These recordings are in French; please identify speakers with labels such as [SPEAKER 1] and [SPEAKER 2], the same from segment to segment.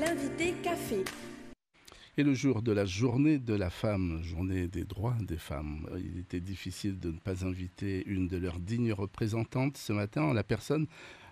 [SPEAKER 1] L'invité café.
[SPEAKER 2] Et le jour de la journée de la femme, journée des droits des femmes, il était difficile de ne pas inviter une de leurs dignes représentantes ce matin en la personne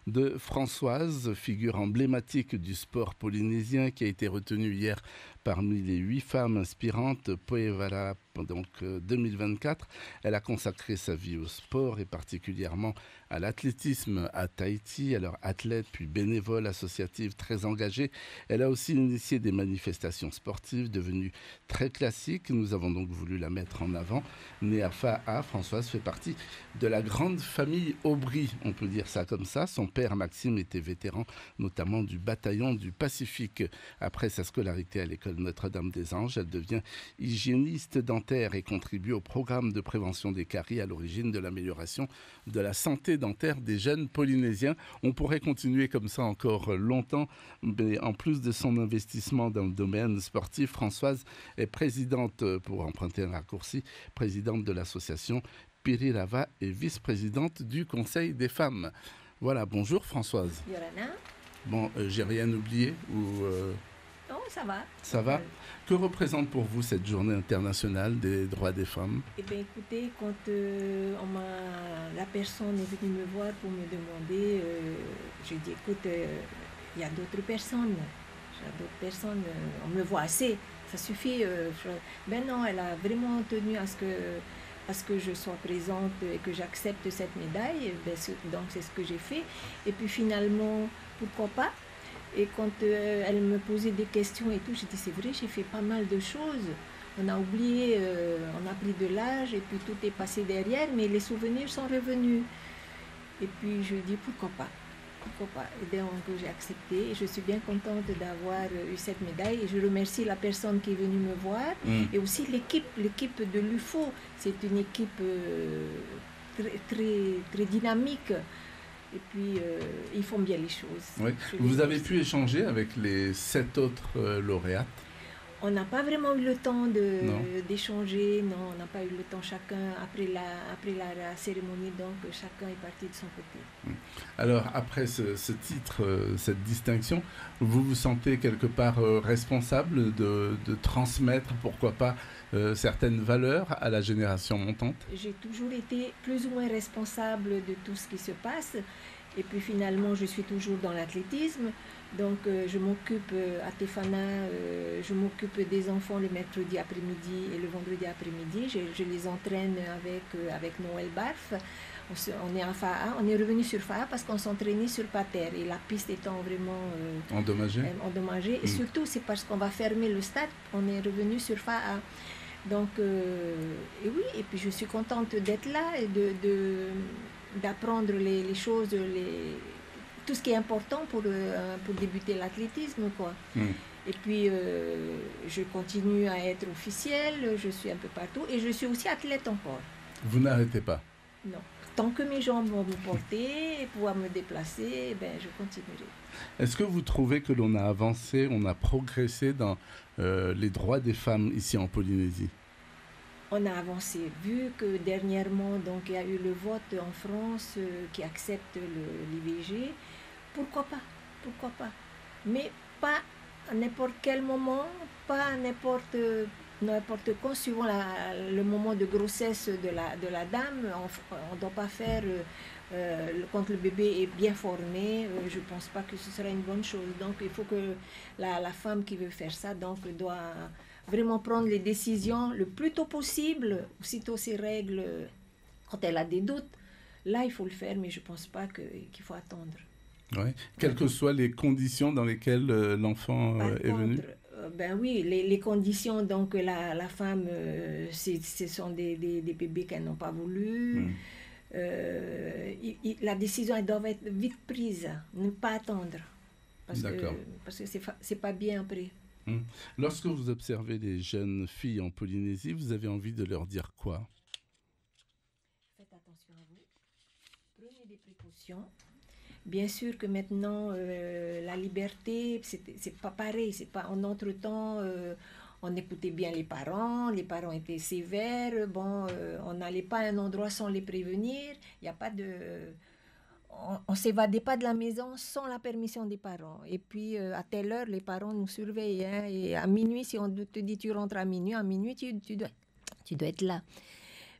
[SPEAKER 2] de Françoise, figure emblématique du sport polynésien qui a été retenue hier parmi les 8 femmes inspirantes Poevala donc 2024. Elle a consacré sa vie au sport et particulièrement à l'athlétisme à Tahiti. Alors athlète puis bénévole associative très engagée, elle a aussi initié des manifestations sportives devenues très classiques. Nous avons donc voulu la mettre en avant. Née à Fa'a, Françoise fait partie de la grande famille Aubry, on peut dire ça comme ça. Son père Maxime était vétéran notamment du bataillon du Pacifique. Après sa scolarité à l'école Notre-Dame-des-Anges, elle devient hygiéniste dentaire et contribue au programme de prévention des caries à l'origine de l'amélioration de la santé dentaire des jeunes polynésiens. On pourrait continuer comme ça encore longtemps, mais en plus de son investissement dans le domaine sportif, Françoise est présidente, pour emprunter un raccourci, présidente de l'association Pirirava et vice-présidente du Conseil des femmes. Voilà, bonjour Françoise.
[SPEAKER 1] Yorana.
[SPEAKER 2] Bon, j'ai rien oublié ou
[SPEAKER 1] Non, ça va.
[SPEAKER 2] ça va? Que représente pour vous cette journée internationale des droits des femmes?
[SPEAKER 1] Eh bien, écoutez, quand la personne est venue me voir pour me demander, je dis, écoute, il y a d'autres personnes. On me voit assez, ça suffit. Ben non, elle a vraiment tenu à ce que je sois présente et que j'accepte cette médaille. Donc c'est ce que j'ai fait. Et puis finalement, pourquoi pas? Et quand elle me posait des questions et tout, j'ai dit c'est vrai, j'ai fait pas mal de choses. On a oublié, on a pris de l'âge et puis tout est passé derrière, mais les souvenirs sont revenus. Et puis je dis pourquoi pas? Et donc j'ai accepté et je suis bien contente d'avoir eu cette médaille et je remercie la personne qui est venue me voir et aussi l'équipe de l'UFO. C'est une équipe très dynamique et puis ils font bien les choses.
[SPEAKER 2] Oui. Vous avez pu échanger avec les 7 autres lauréates?
[SPEAKER 1] On n'a pas vraiment eu le temps d'échanger, non, on n'a pas eu le temps chacun, après la cérémonie, donc chacun est parti de son côté.
[SPEAKER 2] Alors, après ce titre, cette distinction, vous vous sentez quelque part responsable de transmettre, pourquoi pas, certaines valeurs à la génération montante?
[SPEAKER 1] J'ai toujours été plus ou moins responsable de tout ce qui se passe. Et puis finalement, je suis toujours dans l'athlétisme. Donc, je m'occupe à Tefana, je m'occupe des enfants le mercredi après-midi et le vendredi après-midi. Je les entraîne avec Noël Barf. On est à Fa'a, on est revenu sur Fa'a parce qu'on s'entraînait sur Pater et la piste étant vraiment endommagée. Et surtout, c'est parce qu'on va fermer le stade, on est revenu sur Fa'a. Donc, et oui, et puis je suis contente d'être là et d'apprendre les choses, tout ce qui est important pour débuter l'athlétisme, quoi. Et puis, je continue à être officielle, je suis un peu partout et je suis aussi athlète encore.
[SPEAKER 2] Vous n'arrêtez pas?
[SPEAKER 1] Non. Tant que mes jambes vont me porter et pouvoir me déplacer, ben, je continuerai.
[SPEAKER 2] Est-ce que vous trouvez que l'on a avancé, on a progressé dans les droits des femmes ici en Polynésie?
[SPEAKER 1] On a avancé, vu que dernièrement, donc, il y a eu le vote en France qui accepte l'IVG. Pourquoi pas? Mais pas à n'importe quel moment, pas à n'importe quand, suivant le moment de grossesse de la dame. On ne doit pas faire, quand le bébé est bien formé, je ne pense pas que ce sera une bonne chose. Donc il faut que la femme qui veut faire ça doit vraiment prendre les décisions le plus tôt possible, aussitôt ces règles, quand elle a des doutes. Là, il faut le faire, mais je ne pense pas qu'il faut attendre.
[SPEAKER 2] Ouais. Quelles que soient les conditions dans lesquelles l'enfant est venu?
[SPEAKER 1] Ben oui, les conditions, donc la femme, ce sont des bébés qu'elles n'ont pas voulu. La décision, elle doit être vite prise, ne pas attendre. Parce que c'est pas bien après.
[SPEAKER 2] Lorsque vous observez les jeunes filles en Polynésie, vous avez envie de leur dire quoi?
[SPEAKER 1] Faites attention à vous, prenez des précautions. Bien sûr que maintenant, la liberté, c'est pas pareil. C'est pas, en notre temps, on écoutait bien les parents étaient sévères. Bon, on n'allait pas à un endroit sans les prévenir. Il n'y a pas de... on s'évadait pas de la maison sans la permission des parents. Et puis, à telle heure, les parents nous surveillent. Hein, et à minuit, si on te dit tu rentres à minuit, tu dois être là.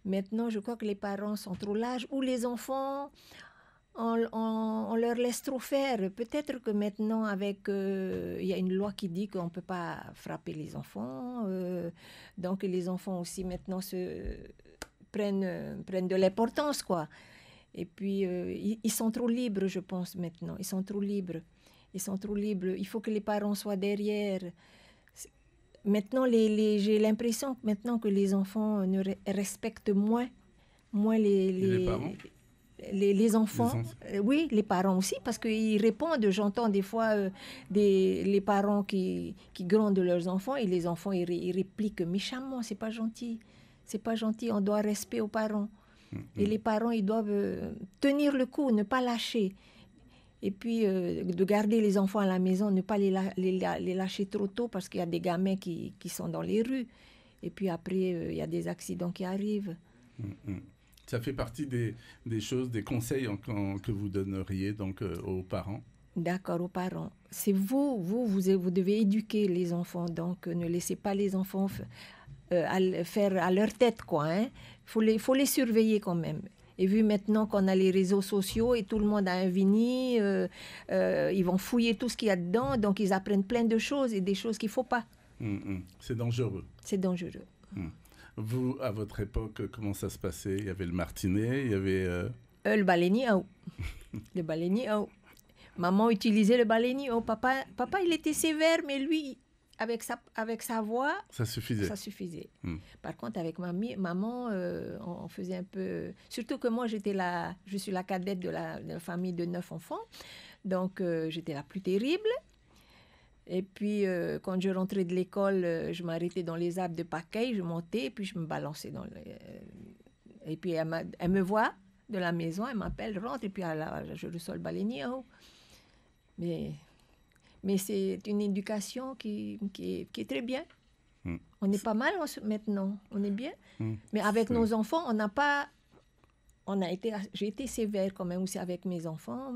[SPEAKER 1] Maintenant, je crois que les parents sont trop lâches, ou les enfants, on leur laisse trop faire. Peut-être que maintenant, avec, il y a une loi qui dit qu'on ne peut pas frapper les enfants. Donc, les enfants aussi, maintenant, prennent de l'importance, quoi. Et puis, ils sont trop libres, je pense, maintenant. Ils sont trop libres. Il faut que les parents soient derrière. Maintenant, j'ai l'impression que maintenant que les enfants respectent moins
[SPEAKER 2] Les parents
[SPEAKER 1] les enfants. Oui, les parents aussi, parce qu'ils répondent. J'entends des fois les parents qui grondent leurs enfants, et les enfants, ils répliquent méchamment. C'est pas gentil. C'est pas gentil. On doit respect aux parents. Et les parents, ils doivent tenir le coup, ne pas lâcher. Et puis, de garder les enfants à la maison, ne pas les lâcher trop tôt, parce qu'il y a des gamins qui sont dans les rues. Et puis après, il y a des accidents qui arrivent.
[SPEAKER 2] Ça fait partie des choses, des conseils que vous donneriez donc, aux parents?
[SPEAKER 1] D'accord, aux parents. C'est vous devez éduquer les enfants. Donc, ne laissez pas les enfants faire à leur tête, quoi. Hein. Faut les surveiller quand même. Et vu maintenant qu'on a les réseaux sociaux et tout le monde a un Vini, ils vont fouiller tout ce qu'il y a dedans, donc ils apprennent plein de choses et des choses qu'il ne faut pas.
[SPEAKER 2] C'est dangereux.
[SPEAKER 1] C'est dangereux.
[SPEAKER 2] Vous, à votre époque, comment ça se passait? Il y avait le martinet, il y avait...
[SPEAKER 1] Le baleinier, le baleinier, Maman utilisait le baleinier. Papa, il était sévère, mais lui... Avec sa voix,
[SPEAKER 2] ça suffisait.
[SPEAKER 1] Par contre, avec maman, on faisait un peu... Surtout que moi, je suis la cadette de la famille de 9 enfants. Donc, j'étais la plus terrible. Et puis, quand je rentrais de l'école, je m'arrêtais dans les arbres de Paquet, je montais, et puis je me balançais dans Et puis, elle me voit de la maison, elle m'appelle, rentre, et puis je reçois le baleinier. Mais c'est une éducation qui est très bien. On est pas mal maintenant, on est bien. Mais avec nos enfants, j'ai été sévère quand même aussi avec mes enfants,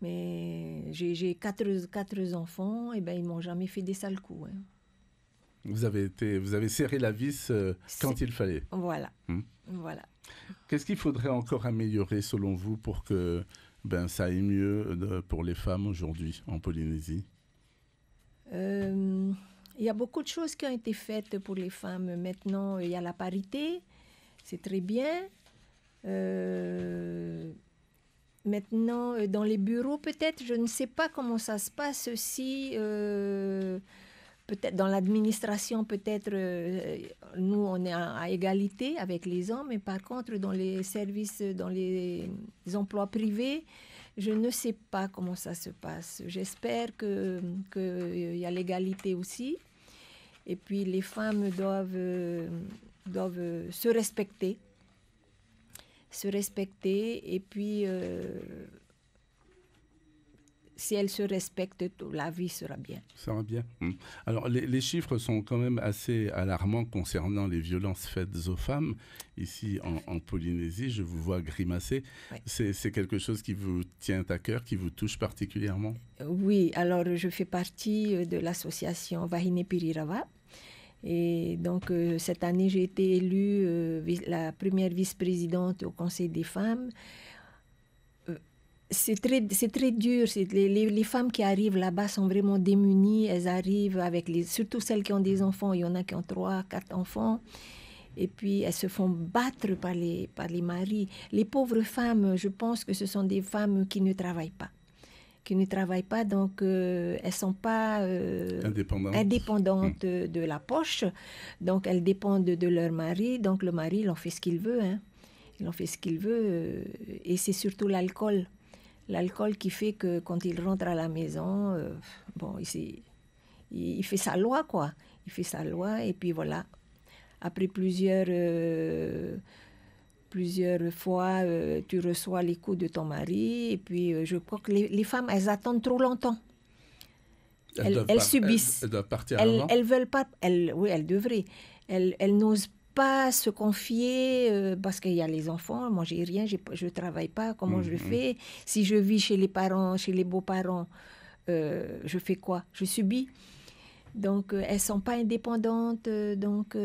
[SPEAKER 1] mais j'ai quatre enfants, et ben ils m'ont jamais fait des sales coups. Hein.
[SPEAKER 2] Vous avez serré la vis quand il fallait.
[SPEAKER 1] Voilà. Voilà.
[SPEAKER 2] Qu'est-ce qu'il faudrait encore améliorer selon vous pour que ça aille mieux pour les femmes aujourd'hui en Polynésie?
[SPEAKER 1] Il y a beaucoup de choses qui ont été faites pour les femmes. Maintenant, il y a la parité, c'est très bien. Maintenant, dans les bureaux, peut-être, je ne sais pas comment ça se passe si... peut-être dans l'administration, peut-être, nous, on est à égalité avec les hommes, mais par contre, dans les services, dans les emplois privés, je ne sais pas comment ça se passe. J'espère qu'il y a l'égalité aussi. Et puis, les femmes doivent se respecter. Et puis... si elles se respectent, la vie sera bien.
[SPEAKER 2] Ça va bien. Alors, les chiffres sont quand même assez alarmants concernant les violences faites aux femmes. Ici, en Polynésie, je vous vois grimacer. Oui. C'est quelque chose qui vous tient à cœur, qui vous touche particulièrement?
[SPEAKER 1] Oui, alors je fais partie de l'association Wahine Pirirava. Et donc, cette année, j'ai été élue la première vice-présidente au Conseil des femmes. C'est très dur. Les femmes qui arrivent là-bas sont vraiment démunies. Elles arrivent surtout celles qui ont des enfants. Il y en a qui ont 3, 4 enfants. Et puis, elles se font battre par les maris. Les pauvres femmes, je pense que ce sont des femmes qui ne travaillent pas. Donc elles ne sont pas indépendantes de la poche. Donc, elles dépendent de leur mari. Donc, le mari, il en fait ce qu'il veut. Hein. Il en fait ce qu'il veut. Et c'est surtout l'alcool. L'alcool qui fait que quand il rentre à la maison, il fait sa loi, quoi. Il fait sa loi, et puis voilà. Après plusieurs fois, tu reçois les coups de ton mari, et puis je crois que les femmes, elles attendent trop longtemps. Elles subissent.
[SPEAKER 2] Elles doivent partir avant.
[SPEAKER 1] Elles veulent pas. Oui, elles devraient. Elles n'osent pas se confier parce qu'il y a les enfants. Moi, j'ai rien, je travaille pas. Comment je le fais? Si je vis chez les parents, chez les beaux-parents, je fais quoi? Je subis. Donc, elles sont pas indépendantes. Donc,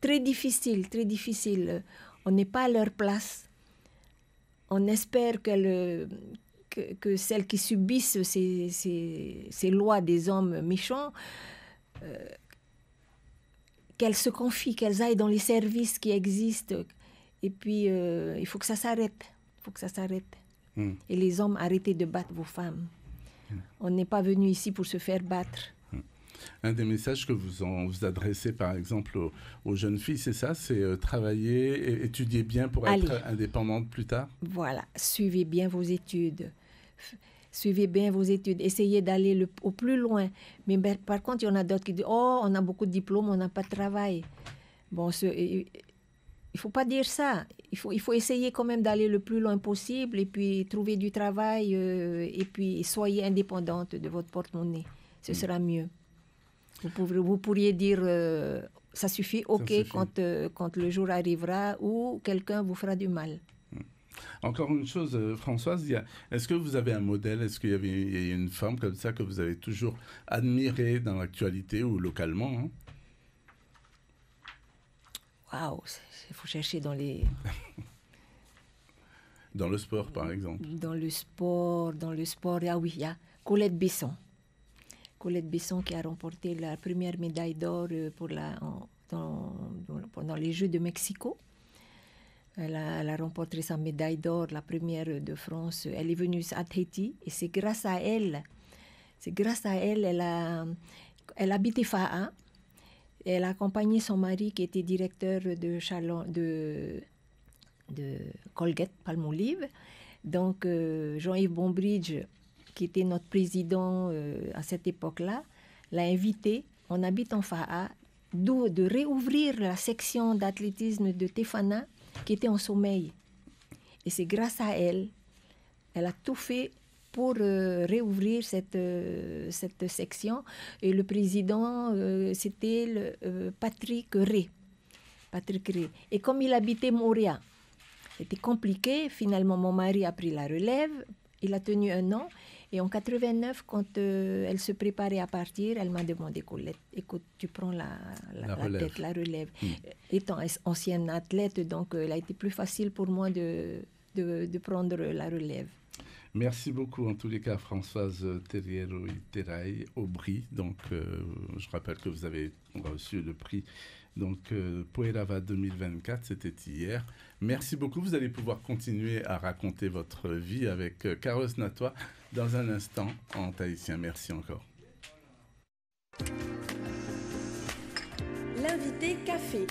[SPEAKER 1] très difficile, très difficile. On n'est pas à leur place. On espère que celles qui subissent ces lois des hommes méchants, qu'elles se confient, qu'elles aillent dans les services qui existent. Et puis, il faut que ça s'arrête. Il faut que ça s'arrête. Et les hommes, arrêtez de battre vos femmes. On n'est pas venu ici pour se faire battre.
[SPEAKER 2] Un des messages que vous adressez, par exemple, aux jeunes filles, c'est ça, c'est travailler et étudier bien pour être indépendante plus tard?
[SPEAKER 1] Voilà, suivez bien vos études. Suivez bien vos études. Essayez d'aller au plus loin. Mais par contre, il y en a d'autres qui disent « Oh, on a beaucoup de diplômes, on n'a pas de travail. » Bon, il ne faut pas dire ça. Il faut essayer quand même d'aller le plus loin possible et puis trouver du travail et puis soyez indépendante de votre porte-monnaie. Ce sera mieux. Vous pourriez dire ça suffit, ok, ça suffit. Quand le jour arrivera où quelqu'un vous fera du mal.
[SPEAKER 2] Encore une chose, Françoise, est-ce que vous avez un modèle? Est-ce qu'il y a une femme comme ça que vous avez toujours admirée dans l'actualité ou localement, hein?
[SPEAKER 1] Waouh, il faut chercher dans les...
[SPEAKER 2] Dans le sport, par exemple.
[SPEAKER 1] Dans le sport, ah oui, il y a Colette Besson. Colette Besson qui a remporté la première médaille d'or pendant les Jeux de Mexico. Elle a remporté sa médaille d'or, la première de France. Elle est venue à Tahiti et c'est grâce à elle, elle habitait Fa'a. Elle a accompagné son mari qui était directeur de Colgate Palmolive. Donc Jean-Yves Bombridge, qui était notre président à cette époque-là, l'a invité. On habite en Fa'a, de réouvrir la section d'athlétisme de Tefana qui était en sommeil. Et c'est grâce à elle, elle a tout fait pour réouvrir cette section. Et le président, c'était Patrick Rey. Et comme il habitait Montréal, c'était compliqué. Finalement, mon mari a pris la relève. Il a tenu 1 an. Et en 89, quand elle se préparait à partir, elle m'a demandé, Colette, écoute, tu prends la relève. Étant ancienne athlète, donc il a été plus facile pour moi de prendre la relève.
[SPEAKER 2] Merci beaucoup en tous les cas, Françoise Terriero-Iterai, Aubry. Donc, je rappelle que vous avez reçu le prix Poerava 2024, c'était hier. Merci beaucoup. Vous allez pouvoir continuer à raconter votre vie avec Carlos Natoa dans un instant en tahitien. Merci encore.
[SPEAKER 3] L'invité café.